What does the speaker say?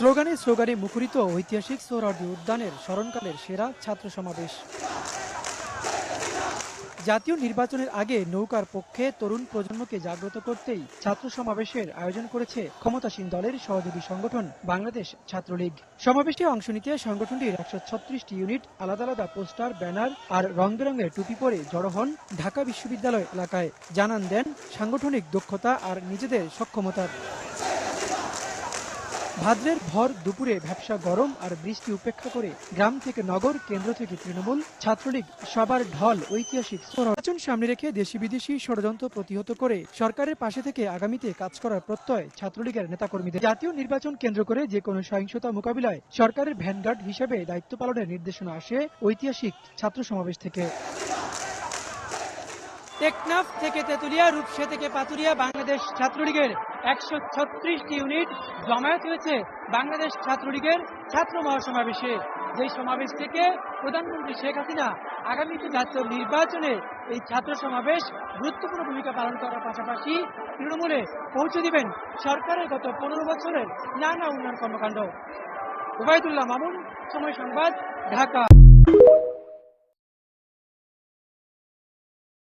স্লোগানে স্লোগানে মুখরিত ঐতিহাসিক সোহরাওয়ার্দী উদ্যানের স্মরণকালের সেরা ছাত্র সমাবেশ। জাতীয় নির্বাচনের আগে নৌকার পক্ষে তরুণ প্রজন্মকে জাগ্রত করতেই ছাত্র সমাবেশের আয়োজন করেছে ক্ষমতাসীন দলের সহযোগী সংগঠন বাংলাদেশ ছাত্রলীগ। সমাবেশে অংশ নিতে সংগঠনটির ১৩৬টি ইউনিট আলাদা আলাদা পোস্টার, ব্যানার আর রং বেরঙের টুপি পরে জড়ো হন ঢাকা বিশ্ববিদ্যালয় এলাকায়। জানান দেন সাংগঠনিক দক্ষতা আর নিজেদের সক্ষমতার। ভাদ্রের ভর দুপুরে ভ্যাপসা গরম আর বৃষ্টি উপেক্ষা করে গ্রাম থেকে নগর, কেন্দ্র থেকে তৃণমূল, ছাত্রলীগ সবার ঢল ঐতিহাসিক নির্বাচন সামনে রেখে দেশি বিদেশি ষড়যন্ত্র প্রতিহত করে সরকারের পাশে থেকে আগামীতে কাজ করার প্রত্যয় ছাত্রলীগের নেতাকর্মীদের। জাতীয় নির্বাচন কেন্দ্র করে যে কোনো সহিংসতা মোকাবিলায় সরকারের ভ্যানগার্ড হিসেবে দায়িত্ব পালনের নির্দেশনা আসে ঐতিহাসিক ছাত্র সমাবেশ থেকে। টেকনাফ থেকে তেতুলিয়া, রূপসা থেকে পাতুরিয়া বাংলাদেশ ছাত্রলীগের ১৩৬টি ইউনিট জমায়েত হয়েছে বাংলাদেশ ছাত্রলীগের ছাত্র মহাসমাবেশে। যেই সমাবেশ থেকে প্রধানমন্ত্রী শেখ হাসিনা আগামীতে জাতীয় নির্বাচনে এই ছাত্র সমাবেশ গুরুত্বপূর্ণ ভূমিকা পালন করার পাশাপাশি তৃণমূলে পৌঁছে দিবেন সরকারের গত ১৫ বছরের নানা উন্নয়ন কর্মকাণ্ড। ওবায়দুল্লাহ মামুন, সময় সংবাদ, ঢাকা।